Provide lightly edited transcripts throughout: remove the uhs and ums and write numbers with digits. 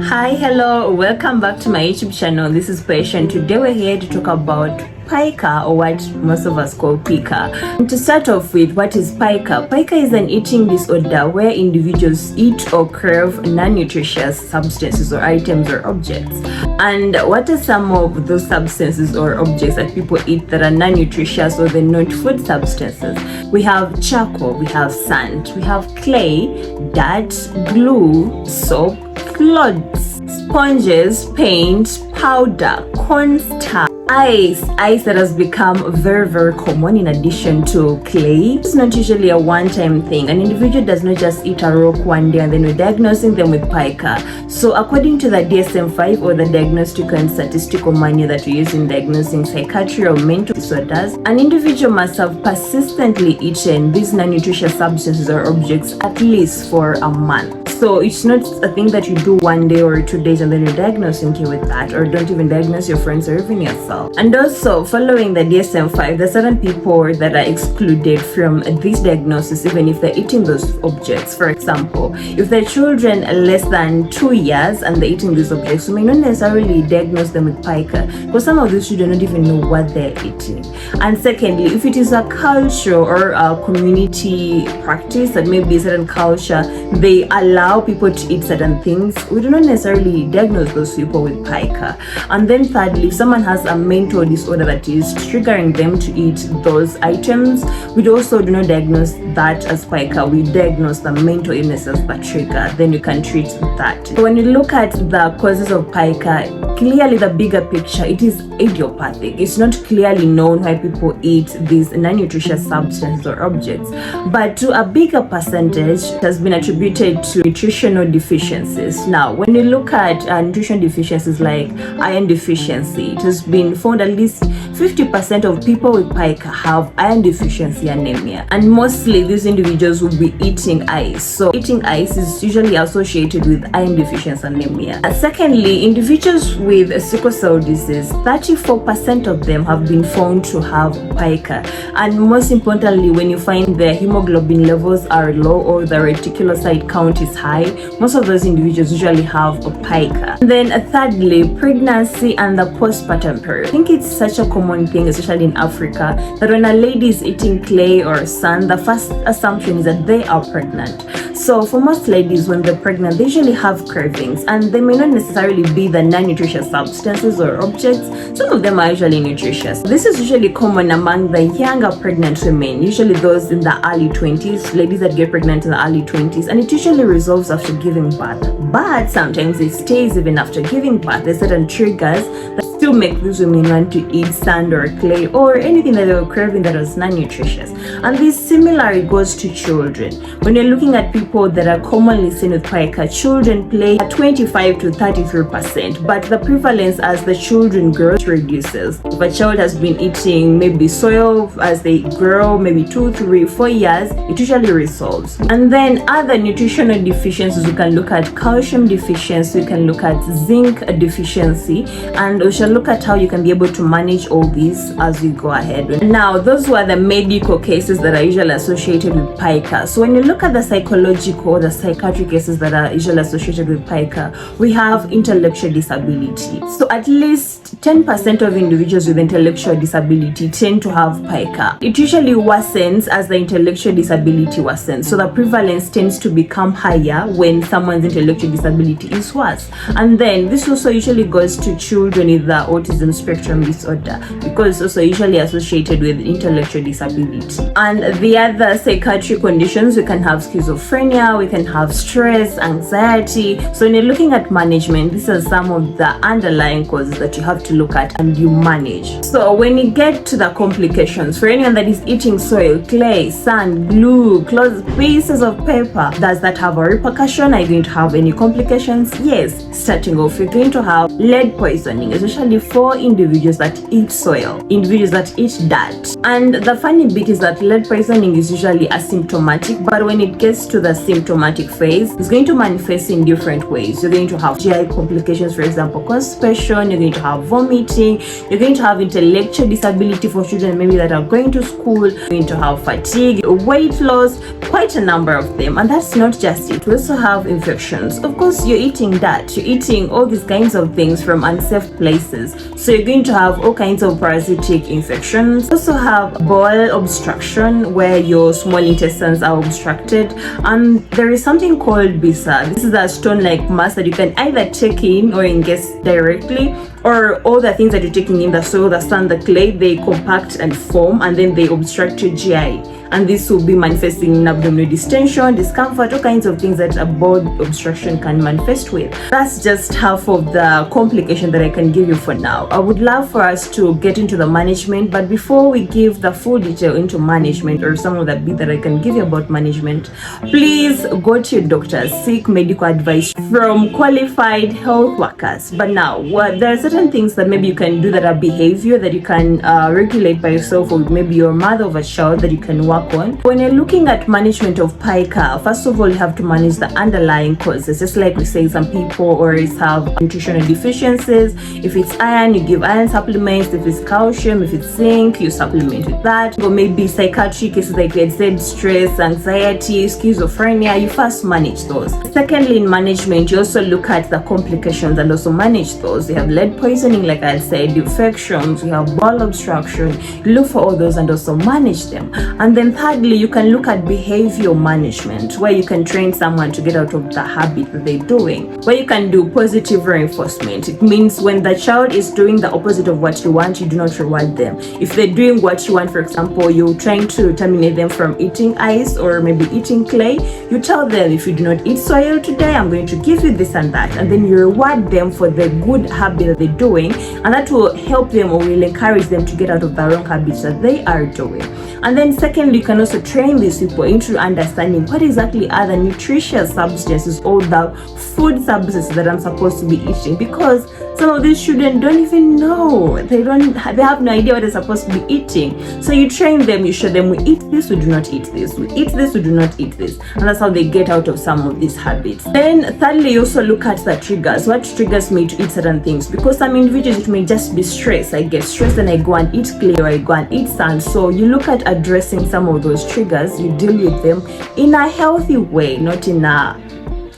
Hi, hello, welcome back to my YouTube channel. This is Patient. Today we're here to talk about PICA, or what most of us call PICA. And to start off with, what is PICA? PICA is an eating disorder where individuals eat or crave non-nutritious substances or items or objects. And what are some of those substances or objects that people eat that are non-nutritious or they're not food substances? We have charcoal, we have sand, we have clay, dirt, glue, soap, clothes, sponges, paint, powder, cornstarch, ice that has become very common in addition to clay. It's not usually a one-time thing. An individual does not just eat a rock one day and then we're diagnosing them with PICA. So according to the DSM-5, or the Diagnostic and Statistical Manual that we use in diagnosing psychiatry or mental disorders, an individual must have persistently eaten these non-nutritious substances or objects at least for a month. So it's not a thing that you do one day or 2 days and then you're diagnosing you with that, or don't even diagnose your friends or even yourself. And also, following the DSM-5, there are certain people that are excluded from this diagnosis even if they're eating those objects. For example, if they're children less than 2 years and they're eating these objects, you may not necessarily diagnose them with PICA because some of these children don't even know what they're eating. And secondly, if it is a culture or a community practice that maybe a certain culture, they allow people to eat certain things, we do not necessarily diagnose those people with PICA. And then thirdly, if someone has a mental disorder that is triggering them to eat those items, we also do not diagnose that as PICA. We diagnose the mental illnesses that trigger, then you can treat that. So when you look at the causes of PICA, clearly the bigger picture, it is idiopathic. It's not clearly known why people eat these non-nutritious substances or objects, but to a bigger percentage it has been attributed to nutritional deficiencies. Now, when you look at nutrition deficiencies like iron deficiency, it has been found at least 50% of people with PICA have iron deficiency anemia, and mostly these individuals will be eating ice. So eating ice is usually associated with iron deficiency anemia. Secondly, individuals with sickle cell disease, 34% of them have been found to have PICA. And most importantly, when you find their hemoglobin levels are low or the reticulocyte count is high, most of those individuals usually have a PICA. And then thirdly, pregnancy and the postpartum period. I think it's such a common thing, especially in Africa, that when a lady is eating clay or sand, the first assumption is that they are pregnant. So for most ladies, when they're pregnant, they usually have cravings, and they may not necessarily be the non-nutritious substances or objects. Some of them are usually nutritious. This is usually common among the younger pregnant women, usually those in the early 20s, ladies that get pregnant in the early 20s, and it usually resolves after giving birth. But sometimes it stays even after giving birth. There's certain triggers that still make these women want to eat sand or clay or anything that they were craving that was non-nutritious. And this similarly goes to children. When you're looking at people that are commonly seen with PICA, children play at 25 to 33%, but the prevalence as the children grow reduces. If a child has been eating maybe soil as they grow, maybe 2, 3, 4 years, it usually resolves. And then other nutritional deficiencies, we can look at calcium deficiency, we can look at zinc deficiency, and we shall look at how you can be able to manage all these as we go ahead. Now, those were the medical cases that are usually associated with PICA. So when you look at the psychological or the psychiatric cases that are usually associated with PICA, we have intellectual disability. So at least 10% of individuals with intellectual disability tend to have PICA. It usually worsens as the intellectual disability worsens. So the prevalence tends to become higher when someone's intellectual disability is worse. And then this also usually goes to children with the autism spectrum disorder, because it's also usually associated with intellectual disability. And the other psychiatric conditions, we can have schizophrenia, we can have stress, anxiety. So when you're looking at management, these are some of the underlying causes that you have to look at and you manage. So when you get to the complications, for anyone that is eating soil, clay, sand, glue, clothes, pieces of paper, does that have a repercussion? Are you going to have any complications? Yes. Starting off, you're going to have lead poisoning, especially specifically for individuals that eat soil, individuals that eat dirt. And the funny bit is that lead poisoning is usually asymptomatic, but when it gets to the symptomatic phase, it's going to manifest in different ways. You're going to have GI complications, for example, constipation, you're going to have vomiting, you're going to have intellectual disability for children maybe that are going to school, you're going to have fatigue, weight loss, quite a number of them. And that's not just it. We also have infections. Of course, you're eating dirt, you're eating all these kinds of things from unsafe places, so you're going to have all kinds of parasitic infections. Also have bowel obstruction, where your small intestines are obstructed, and there is something called BISA. This is a stone-like mass that you can either take in or ingest directly, or all the things that you're taking in, the soil, the sand, the clay, they compact and form, and then they obstruct your GI. And this will be manifesting in abdominal distension, discomfort, all kinds of things that a bowel obstruction can manifest with. That's just half of the complication that I can give you for now. I would love for us to get into the management, but before we give the full detail into management, or some of the bit that I can give you about management, please go to your doctor, seek medical advice from qualified health workers. But now, there are certain things that maybe you can do that are behavior that you can regulate by yourself, or maybe your mother of a child that you can work on. When you're looking at management of pica, first of all, you have to manage the underlying causes. Just like we say, some people always have nutritional deficiencies. If it's iron, you give iron supplements. If it's calcium, if it's zinc, you supplement with that. Or maybe psychiatric cases like we had said, stress, anxiety, schizophrenia, you first manage those. Secondly, in management, you also look at the complications and also manage those. You have lead poisoning, like I said, infections, you have bowel obstruction. You look for all those and also manage them. And then thirdly, you can look at behavioral management, where you can train someone to get out of the habit that they're doing, where you can do positive reinforcement. It means when the child is doing the opposite of what you want, you do not reward them. If they're doing what you want, for example, you're trying to terminate them from eating ice or maybe eating clay, you tell them, if you do not eat soil today, I'm going to give you this and that. And then you reward them for the good habit that they're doing, and that will help them, or will encourage them to get out of the wrong habits that they are doing. And then secondly, you can also train these people into understanding what exactly are the nutritious substances or the food substances that I'm supposed to be eating, because some of these children don't even know. They have no idea what they're supposed to be eating. So you train them, you show them, we eat this, we do not eat this, we eat this, we do not eat this. And that's how they get out of some of these habits. Then thirdly, you also look at the triggers. What triggers me to eat certain things? Because some individuals, it may just be stress. I get stressed and I go and eat clay, or I go and eat sand. So you look at addressing some of those triggers, you deal with them in a healthy way, not in a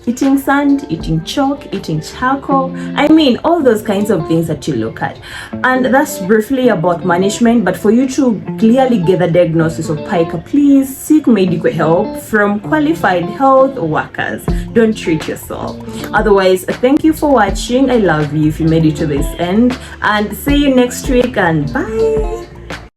eating sand, eating chalk, eating charcoal. I mean, all those kinds of things that you look at. And that's briefly about management. But for you to clearly get the diagnosis of pica, please seek medical help from qualified health workers. Don't treat yourself. Otherwise, thank you for watching. I love you if you made it to this end. And see you next week, and bye.